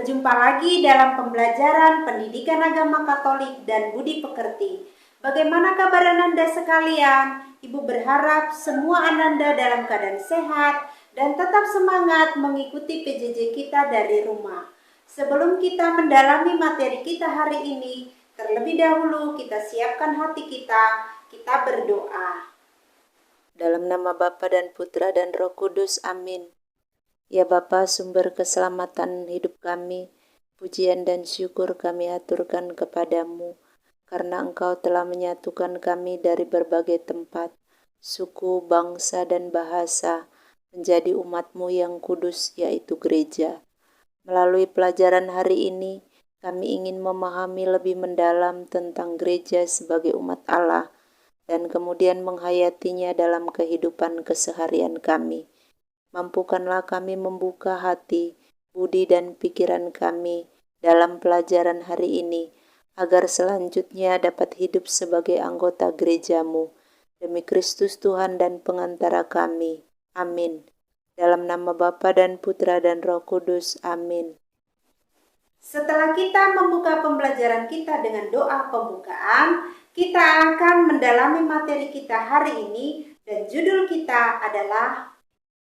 Berjumpa lagi dalam pembelajaran pendidikan agama Katolik dan budi pekerti. Bagaimana kabar Ananda sekalian? Ibu berharap semua Ananda dalam keadaan sehat dan tetap semangat mengikuti PJJ kita dari rumah. Sebelum kita mendalami materi kita hari ini, terlebih dahulu kita siapkan hati kita berdoa. Dalam nama Bapa dan Putra dan Roh Kudus, amin. Ya Bapa, sumber keselamatan hidup kami, pujian dan syukur kami aturkan kepadamu, karena Engkau telah menyatukan kami dari berbagai tempat, suku, bangsa, dan bahasa, menjadi umat-Mu yang kudus, yaitu gereja. Melalui pelajaran hari ini, kami ingin memahami lebih mendalam tentang gereja sebagai umat Allah, dan kemudian menghayatinya dalam kehidupan keseharian kami. Mampukanlah kami membuka hati, budi, dan pikiran kami dalam pelajaran hari ini, agar selanjutnya dapat hidup sebagai anggota gereja-Mu. Demi Kristus Tuhan dan pengantara kami. Amin. Dalam nama Bapa dan Putra dan Roh Kudus. Amin. Setelah kita membuka pembelajaran kita dengan doa pembukaan, kita akan mendalami materi kita hari ini dan judul kita adalah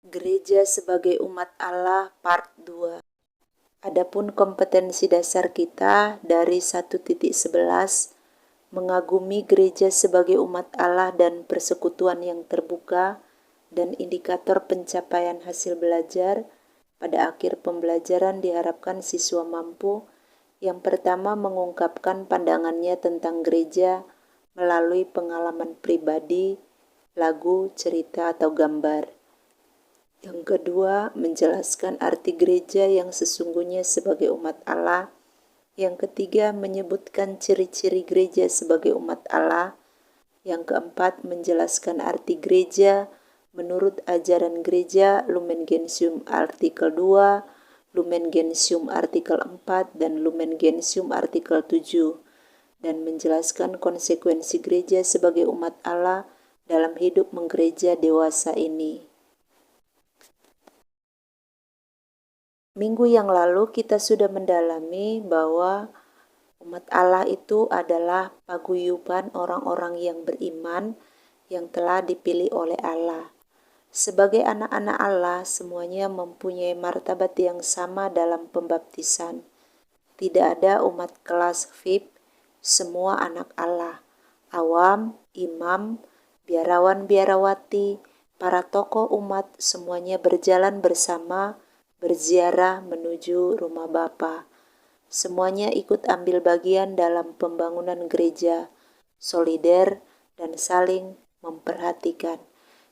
Gereja sebagai umat Allah part 2. Adapun kompetensi dasar kita dari 1.11, mengagumi gereja sebagai umat Allah dan persekutuan yang terbuka, dan indikator pencapaian hasil belajar. Pada akhir pembelajaran diharapkan siswa mampu yang pertama mengungkapkan pandangannya tentang gereja melalui pengalaman pribadi, lagu, cerita, atau gambar. Yang kedua, menjelaskan arti gereja yang sesungguhnya sebagai umat Allah. Yang ketiga, menyebutkan ciri-ciri gereja sebagai umat Allah. Yang keempat, menjelaskan arti gereja menurut ajaran gereja Lumen Gentium artikel 2, Lumen Gentium artikel 4, dan Lumen Gentium artikel 7, dan menjelaskan konsekuensi gereja sebagai umat Allah dalam hidup menggereja dewasa ini. Minggu yang lalu kita sudah mendalami bahwa umat Allah itu adalah paguyuban orang-orang yang beriman yang telah dipilih oleh Allah. Sebagai anak-anak Allah, semuanya mempunyai martabat yang sama dalam pembaptisan. Tidak ada umat kelas VIP, semua anak Allah. Awam, imam, biarawan-biarawati, para tokoh umat semuanya berjalan bersama, berziarah menuju rumah Bapa. Semuanya ikut ambil bagian dalam pembangunan gereja, solider dan saling memperhatikan.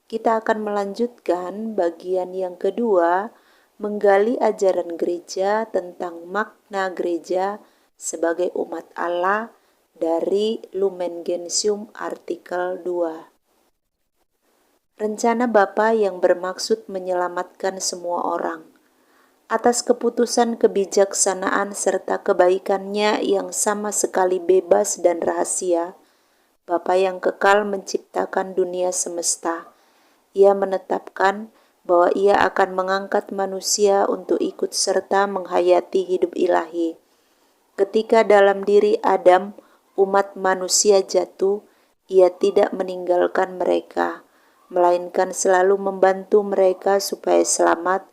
Kita akan melanjutkan bagian yang kedua, menggali ajaran gereja tentang makna gereja sebagai umat Allah dari Lumen Gentium artikel 2. Rencana Bapa yang bermaksud menyelamatkan semua orang. Atas keputusan kebijaksanaan serta kebaikannya yang sama sekali bebas dan rahasia, Bapa yang kekal menciptakan dunia semesta. Ia menetapkan bahwa Ia akan mengangkat manusia untuk ikut serta menghayati hidup ilahi. Ketika dalam diri Adam, umat manusia jatuh, Ia tidak meninggalkan mereka, melainkan selalu membantu mereka supaya selamat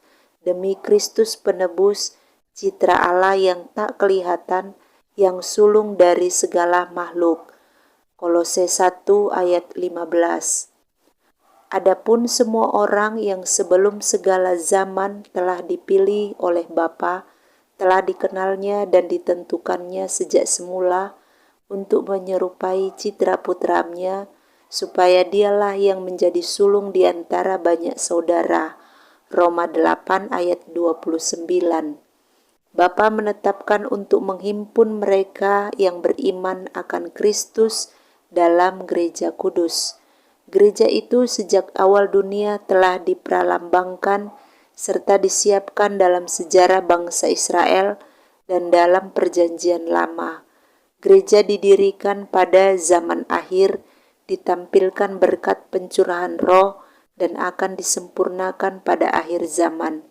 demi Kristus penebus, citra Allah yang tak kelihatan, yang sulung dari segala makhluk. Kolose 1 ayat 15. Adapun semua orang yang sebelum segala zaman telah dipilih oleh Bapa, telah dikenalnya dan ditentukannya sejak semula untuk menyerupai citra putranya, supaya dialah yang menjadi sulung di antara banyak saudara. Roma 8 ayat 29. Bapa menetapkan untuk menghimpun mereka yang beriman akan Kristus dalam gereja kudus. Gereja itu sejak awal dunia telah dipralambangkan serta disiapkan dalam sejarah bangsa Israel dan dalam perjanjian lama. Gereja didirikan pada zaman akhir, ditampilkan berkat pencurahan roh, dan akan disempurnakan pada akhir zaman.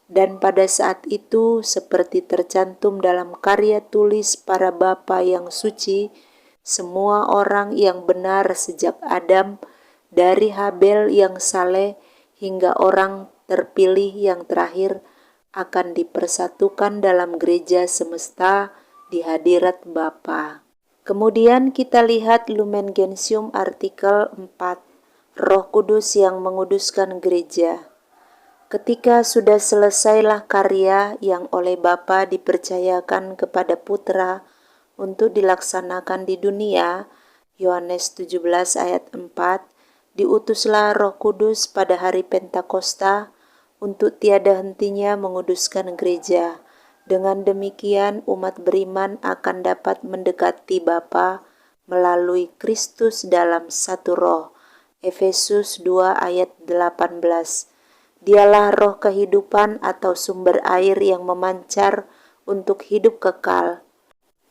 Dan pada saat itu, seperti tercantum dalam karya tulis para bapa yang suci, semua orang yang benar sejak Adam, dari Habel yang saleh hingga orang terpilih yang terakhir, akan dipersatukan dalam gereja semesta di hadirat Bapa. Kemudian kita lihat Lumen Gentium artikel 4, Roh Kudus yang menguduskan gereja. Ketika sudah selesailah karya yang oleh Bapa dipercayakan kepada Putra untuk dilaksanakan di dunia, Yohanes 17 ayat 4, diutuslah Roh Kudus pada hari Pentakosta untuk tiada hentinya menguduskan gereja. Dengan demikian umat beriman akan dapat mendekati Bapa melalui Kristus dalam satu roh. Efesus 2 ayat 18. Dialah roh kehidupan atau sumber air yang memancar untuk hidup kekal.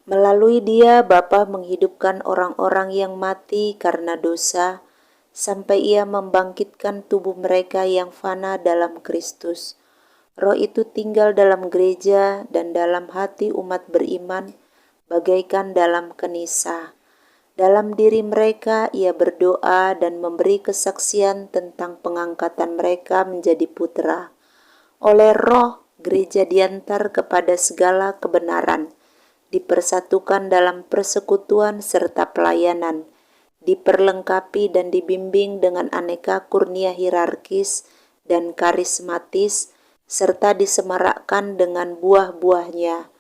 Melalui Dia Bapa menghidupkan orang-orang yang mati karena dosa, sampai Ia membangkitkan tubuh mereka yang fana dalam Kristus. Roh itu tinggal dalam gereja dan dalam hati umat beriman, bagaikan dalam kenisa. Dalam diri mereka Ia berdoa dan memberi kesaksian tentang pengangkatan mereka menjadi putra. Oleh Roh, gereja diantar kepada segala kebenaran, dipersatukan dalam persekutuan serta pelayanan, diperlengkapi dan dibimbing dengan aneka kurnia hierarkis dan karismatis, serta disemarakkan dengan buah-buahnya.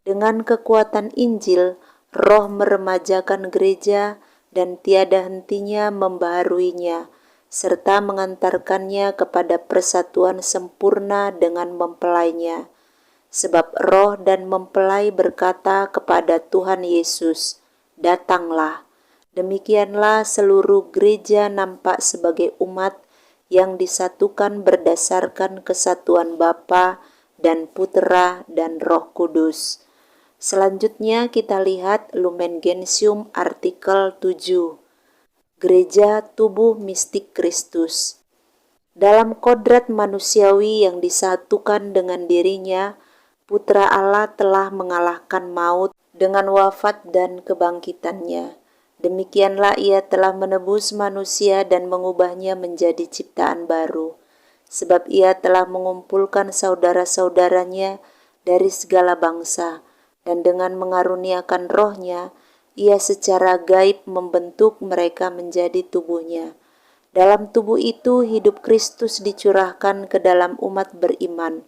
Dengan kekuatan Injil, Roh meremajakan gereja dan tiada hentinya membaharuinya, serta mengantarkannya kepada persatuan sempurna dengan mempelainya. Sebab Roh dan mempelai berkata kepada Tuhan Yesus, "Datanglah." Demikianlah seluruh gereja nampak sebagai umat yang disatukan berdasarkan kesatuan Bapa dan Putra dan Roh Kudus. Selanjutnya kita lihat Lumen Gentium artikel 7, Gereja Tubuh Mistik Kristus. Dalam kodrat manusiawi yang disatukan dengan dirinya, Putra Allah telah mengalahkan maut dengan wafat dan kebangkitannya. Demikianlah Ia telah menebus manusia dan mengubahnya menjadi ciptaan baru, sebab Ia telah mengumpulkan saudara-saudaranya dari segala bangsa, dan dengan mengaruniakan Roh-Nya, Ia secara gaib membentuk mereka menjadi tubuhnya. Dalam tubuh itu hidup Kristus dicurahkan ke dalam umat beriman.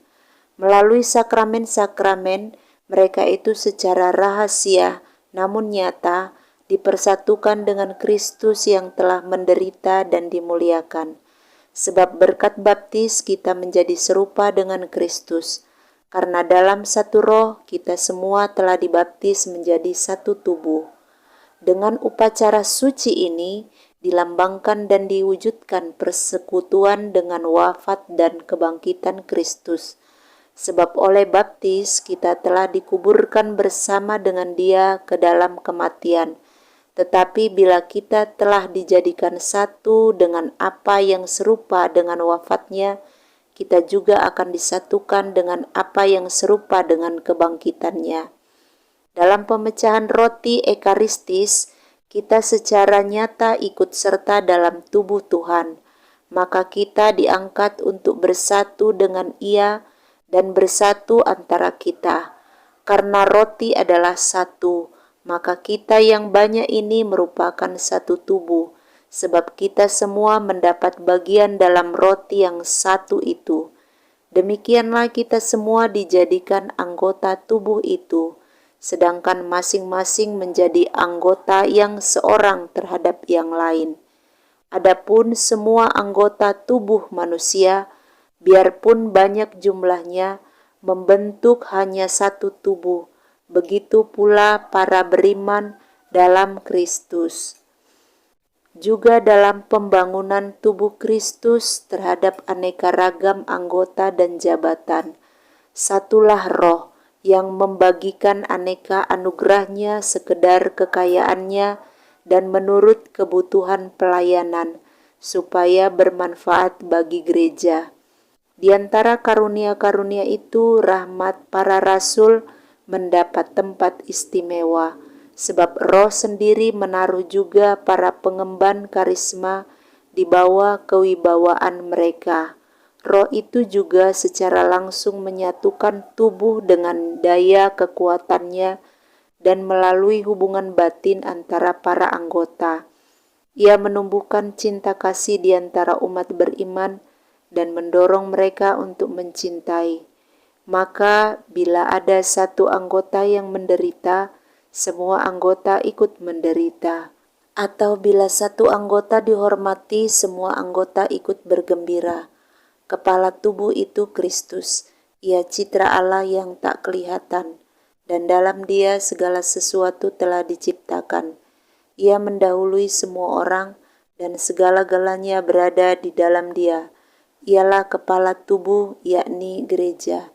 Melalui sakramen-sakramen, mereka itu secara rahasia namun nyata dipersatukan dengan Kristus yang telah menderita dan dimuliakan. Sebab berkat baptis kita menjadi serupa dengan Kristus, karena dalam satu roh kita semua telah dibaptis menjadi satu tubuh. Dengan upacara suci ini dilambangkan dan diwujudkan persekutuan dengan wafat dan kebangkitan Kristus. Sebab oleh baptis kita telah dikuburkan bersama dengan Dia ke dalam kematian. Tetapi bila kita telah dijadikan satu dengan apa yang serupa dengan wafatnya, kita juga akan disatukan dengan apa yang serupa dengan kebangkitannya. Dalam pemecahan roti ekaristis, kita secara nyata ikut serta dalam tubuh Tuhan. Maka kita diangkat untuk bersatu dengan Ia dan bersatu antara kita. Karena roti adalah satu, maka kita yang banyak ini merupakan satu tubuh, sebab kita semua mendapat bagian dalam roti yang satu itu. Demikianlah kita semua dijadikan anggota tubuh itu, sedangkan masing-masing menjadi anggota yang seorang terhadap yang lain. Adapun semua anggota tubuh manusia, biarpun banyak jumlahnya, membentuk hanya satu tubuh. Begitu pula para beriman dalam Kristus. Juga dalam pembangunan tubuh Kristus terhadap aneka ragam anggota dan jabatan, satulah Roh yang membagikan aneka anugerahnya sekedar kekayaannya dan menurut kebutuhan pelayanan, supaya bermanfaat bagi gereja. Di antara karunia-karunia itu, rahmat para rasul mendapat tempat istimewa, sebab Roh sendiri menaruh juga para pengemban karisma di bawah kewibawaan mereka. Roh itu juga secara langsung menyatukan tubuh dengan daya kekuatannya dan melalui hubungan batin antara para anggota. Ia menumbuhkan cinta kasih di antara umat beriman dan mendorong mereka untuk mencintai. Maka bila ada satu anggota yang menderita, semua anggota ikut menderita. Atau bila satu anggota dihormati, semua anggota ikut bergembira. Kepala tubuh itu Kristus. Ia citra Allah yang tak kelihatan, dan dalam Dia segala sesuatu telah diciptakan. Ia mendahului semua orang, dan segala-galanya berada di dalam Dia. Ialah kepala tubuh, yakni gereja.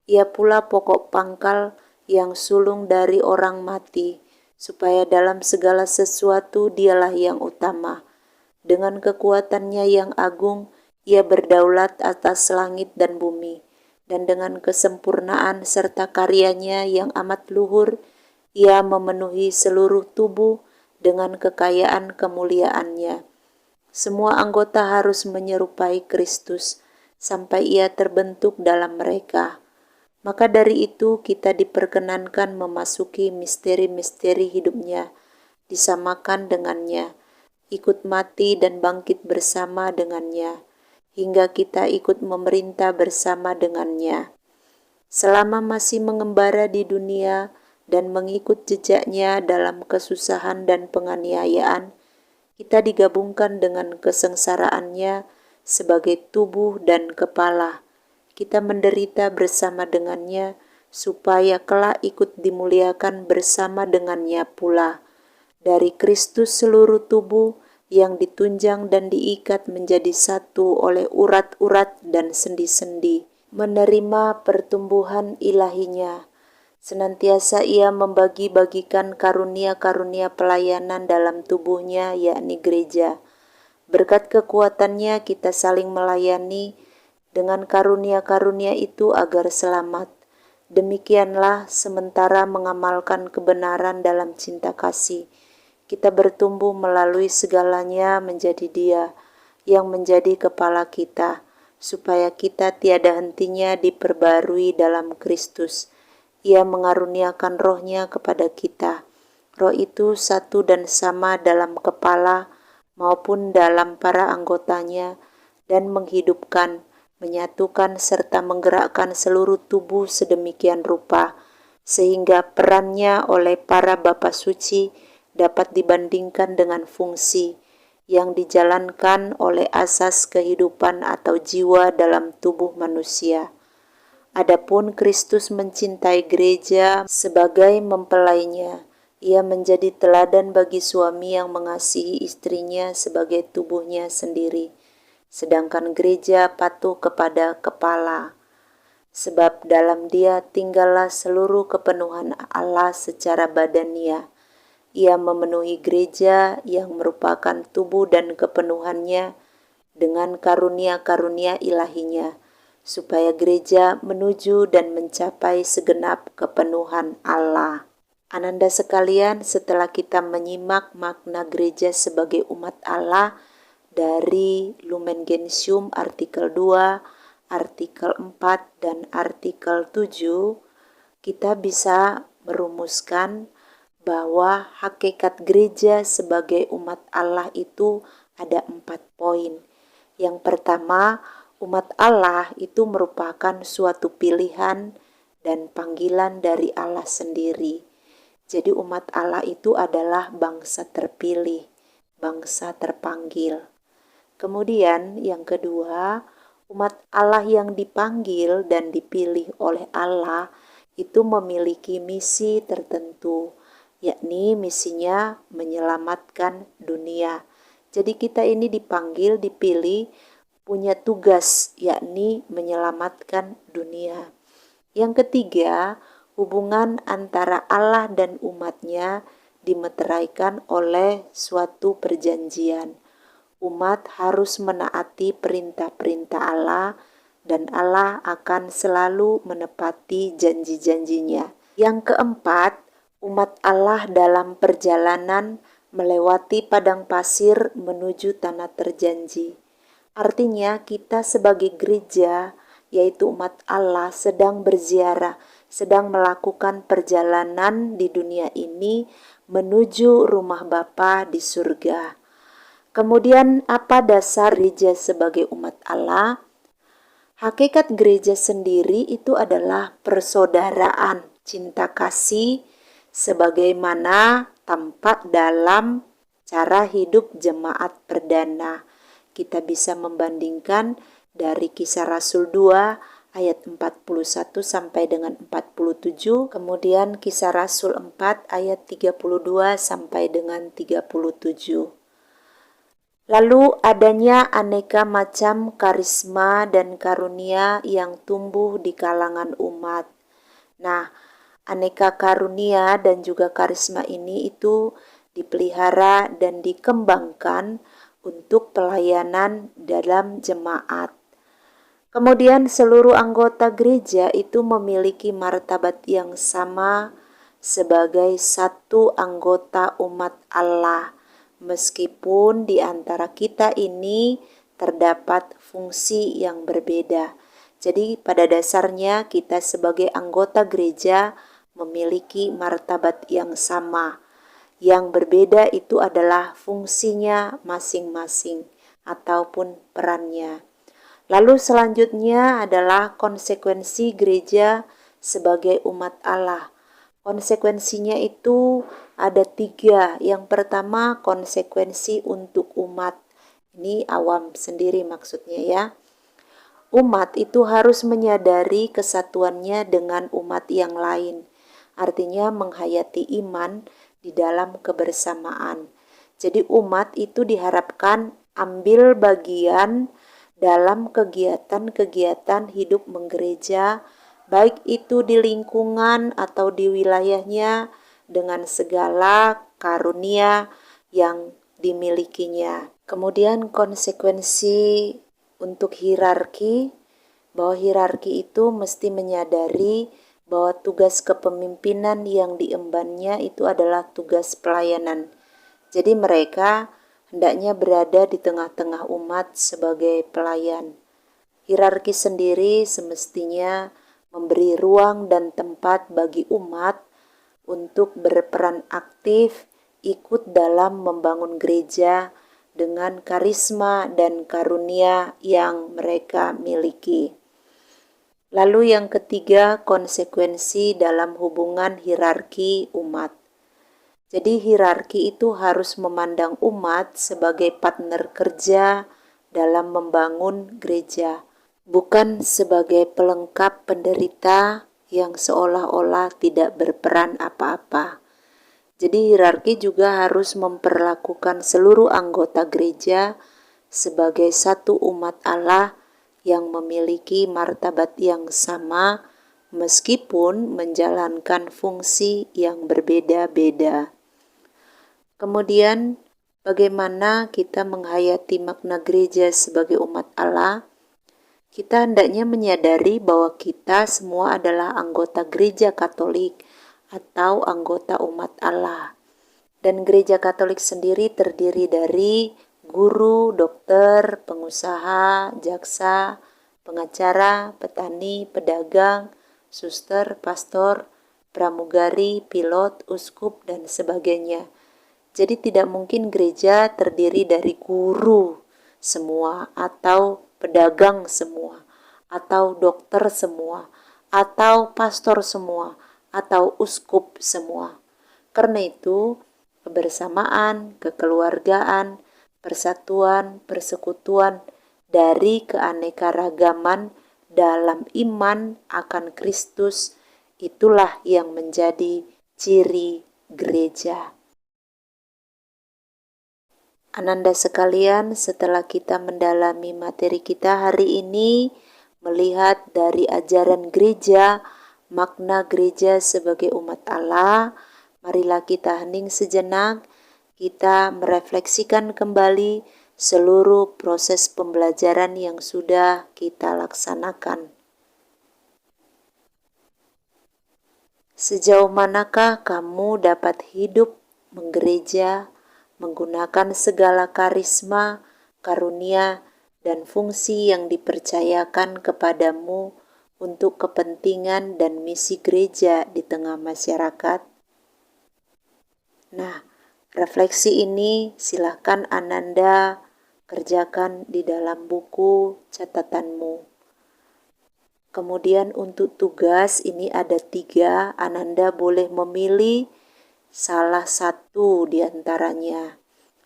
Ia pula pokok pangkal yang sulung dari orang mati, supaya dalam segala sesuatu Dialah yang utama. Dengan kekuatannya yang agung, Ia berdaulat atas langit dan bumi, dan dengan kesempurnaan serta karyanya yang amat luhur, Ia memenuhi seluruh tubuh dengan kekayaan kemuliaannya. Semua anggota harus menyerupai Kristus, sampai Ia terbentuk dalam mereka. Maka dari itu kita diperkenankan memasuki misteri-misteri hidupnya, disamakan dengannya, ikut mati dan bangkit bersama dengannya, hingga kita ikut memerintah bersama dengannya. Selama masih mengembara di dunia dan mengikut jejaknya dalam kesusahan dan penganiayaan, kita digabungkan dengan kesengsaraannya sebagai tubuh dan kepala. Kita menderita bersama dengannya, supaya kelak ikut dimuliakan bersama dengannya pula. Dari Kristus seluruh tubuh yang ditunjang dan diikat menjadi satu oleh urat-urat dan sendi-sendi, menerima pertumbuhan ilahinya. Senantiasa Ia membagi-bagikan karunia-karunia pelayanan dalam tubuhnya, yakni gereja. Berkat kekuatannya kita saling melayani dengan karunia-karunia itu agar selamat. Demikianlah sementara mengamalkan kebenaran dalam cinta kasih, kita bertumbuh melalui segalanya menjadi Dia yang menjadi kepala kita, supaya kita tiada hentinya diperbarui dalam Kristus. Ia mengaruniakan Roh-Nya kepada kita. Roh itu satu dan sama dalam kepala maupun dalam para anggotanya, dan menghidupkan, menyatukan serta menggerakkan seluruh tubuh sedemikian rupa, sehingga perannya oleh para bapa suci dapat dibandingkan dengan fungsi yang dijalankan oleh asas kehidupan atau jiwa dalam tubuh manusia. Adapun Kristus mencintai gereja sebagai mempelainya. Ia menjadi teladan bagi suami yang mengasihi istrinya sebagai tubuhnya sendiri, sedangkan gereja patuh kepada kepala. Sebab dalam Dia tinggallah seluruh kepenuhan Allah secara badania. Ia memenuhi gereja yang merupakan tubuh dan kepenuhannya dengan karunia-karunia ilahinya, supaya gereja menuju dan mencapai segenap kepenuhan Allah. Ananda sekalian, setelah kita menyimak makna gereja sebagai umat Allah dari Lumen Gentium artikel 2, artikel 4, dan artikel 7, kita bisa merumuskan bahwa hakikat gereja sebagai umat Allah itu ada 4 poin. Yang pertama, umat Allah itu merupakan suatu pilihan dan panggilan dari Allah sendiri. Jadi umat Allah itu adalah bangsa terpilih, bangsa terpanggil. Kemudian yang kedua, umat Allah yang dipanggil dan dipilih oleh Allah itu memiliki misi tertentu, yakni misinya menyelamatkan dunia. Jadi kita ini dipanggil, dipilih, punya tugas, yakni menyelamatkan dunia. Yang ketiga, hubungan antara Allah dan umatnya dimeteraikan oleh suatu perjanjian. Umat harus menaati perintah-perintah Allah dan Allah akan selalu menepati janji-janjinya. Yang keempat, umat Allah dalam perjalanan melewati padang pasir menuju tanah terjanji. Artinya kita sebagai gereja, yaitu umat Allah, sedang berziarah, sedang melakukan perjalanan di dunia ini menuju rumah Bapa di surga. Kemudian apa dasar gereja sebagai umat Allah? Hakikat gereja sendiri itu adalah persaudaraan, cinta kasih, sebagaimana tampak dalam cara hidup jemaat perdana. Kita bisa membandingkan dari Kisah Rasul 2 ayat 41 sampai dengan 47, kemudian Kisah Rasul 4 ayat 32 sampai dengan 37. Lalu adanya aneka macam karisma dan karunia yang tumbuh di kalangan umat. Nah, aneka karunia dan juga karisma ini itu dipelihara dan dikembangkan untuk pelayanan dalam jemaat. Kemudian seluruh anggota gereja itu memiliki martabat yang sama sebagai satu anggota umat Allah, meskipun di antara kita ini terdapat fungsi yang berbeda. Jadi pada dasarnya kita sebagai anggota gereja memiliki martabat yang sama. Yang berbeda itu adalah fungsinya masing-masing ataupun perannya. Lalu selanjutnya adalah konsekuensi gereja sebagai umat Allah. Konsekuensinya itu ada 3. Yang pertama, konsekuensi untuk umat. Ini awam sendiri maksudnya ya. Umat itu harus menyadari kesatuannya dengan umat yang lain. Artinya menghayati iman di dalam kebersamaan. Jadi umat itu diharapkan ambil bagian dalam kegiatan-kegiatan hidup menggereja, baik itu di lingkungan atau di wilayahnya dengan segala karunia yang dimilikinya. Kemudian konsekuensi untuk hierarki, bahwa hierarki itu mesti menyadari bahwa tugas kepemimpinan yang diembannya itu adalah tugas pelayanan. Jadi mereka hendaknya berada di tengah-tengah umat sebagai pelayan. Hierarki sendiri semestinya memberi ruang dan tempat bagi umat untuk berperan aktif ikut dalam membangun gereja dengan karisma dan karunia yang mereka miliki. Lalu yang ketiga, konsekuensi dalam hubungan hierarki umat. Jadi hierarki itu harus memandang umat sebagai partner kerja dalam membangun gereja, bukan sebagai pelengkap penderita yang seolah-olah tidak berperan apa-apa. Jadi hierarki juga harus memperlakukan seluruh anggota gereja sebagai satu umat Allah yang memiliki martabat yang sama meskipun menjalankan fungsi yang berbeda-beda. Kemudian bagaimana kita menghayati makna gereja sebagai umat Allah? Kita hendaknya menyadari bahwa kita semua adalah anggota gereja Katolik atau anggota umat Allah. Dan gereja Katolik sendiri terdiri dari guru, dokter, pengusaha, jaksa, pengacara, petani, pedagang, suster, pastor, pramugari, pilot, uskup, dan sebagainya. Jadi tidak mungkin gereja terdiri dari guru semua, atau pedagang semua, atau dokter semua, atau pastor semua, atau uskup semua. Karena itu, kebersamaan, kekeluargaan, persatuan, persekutuan dari keanekaragaman dalam iman akan Kristus, itulah yang menjadi ciri gereja. Ananda sekalian, setelah kita mendalami materi kita hari ini, melihat dari ajaran gereja, makna gereja sebagai umat Allah, marilah kita hening sejenak, kita merefleksikan kembali seluruh proses pembelajaran yang sudah kita laksanakan. Sejauh manakah kamu dapat hidup menggereja, menggunakan segala karisma, karunia, dan fungsi yang dipercayakan kepadamu untuk kepentingan dan misi gereja di tengah masyarakat? Nah, refleksi ini silakan Ananda kerjakan di dalam buku catatanmu. Kemudian untuk tugas ini ada 3, Ananda boleh memilih salah satu di antaranya.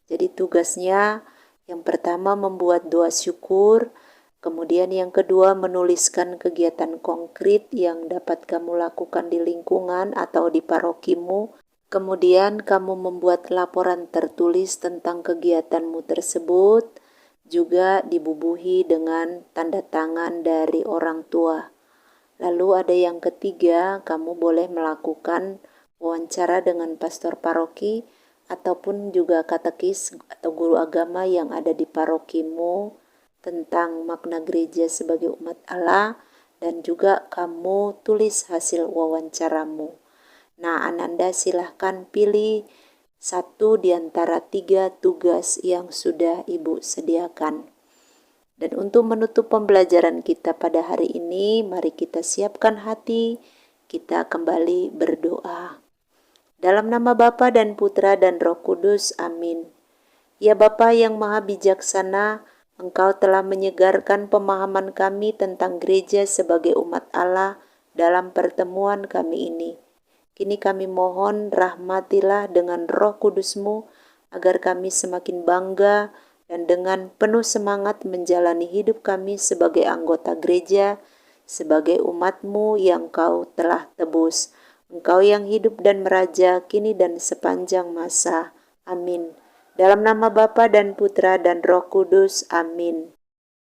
Jadi tugasnya yang pertama membuat doa syukur, kemudian yang kedua menuliskan kegiatan konkret yang dapat kamu lakukan di lingkungan atau di parokimu. Kemudian kamu membuat laporan tertulis tentang kegiatanmu tersebut, juga dibubuhi dengan tanda tangan dari orang tua. Lalu ada yang ketiga, kamu boleh melakukan wawancara dengan pastor paroki ataupun juga katekis atau guru agama yang ada di parokimu tentang makna gereja sebagai umat Allah, dan juga kamu tulis hasil wawancaramu. Nah, Ananda silahkan pilih satu di antara 3 tugas yang sudah Ibu sediakan. Dan untuk menutup pembelajaran kita pada hari ini, mari kita siapkan hati, kita kembali berdoa. Dalam nama Bapa dan Putra dan Roh Kudus, amin. Ya Bapa yang Maha Bijaksana, Engkau telah menyegarkan pemahaman kami tentang gereja sebagai umat Allah dalam pertemuan kami ini. Kini kami mohon rahmatilah dengan Roh Kudus-Mu agar kami semakin bangga dan dengan penuh semangat menjalani hidup kami sebagai anggota gereja, sebagai umat-Mu yang Kau telah tebus. Engkau yang hidup dan meraja kini dan sepanjang masa. Amin. Dalam nama Bapa dan Putra dan Roh Kudus. Amin.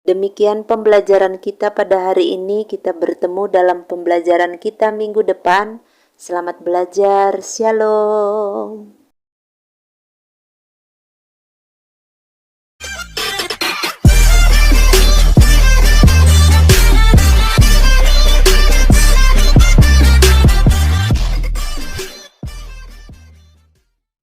Demikian pembelajaran kita pada hari ini. Kita bertemu dalam pembelajaran kita minggu depan. Selamat belajar. Shalom.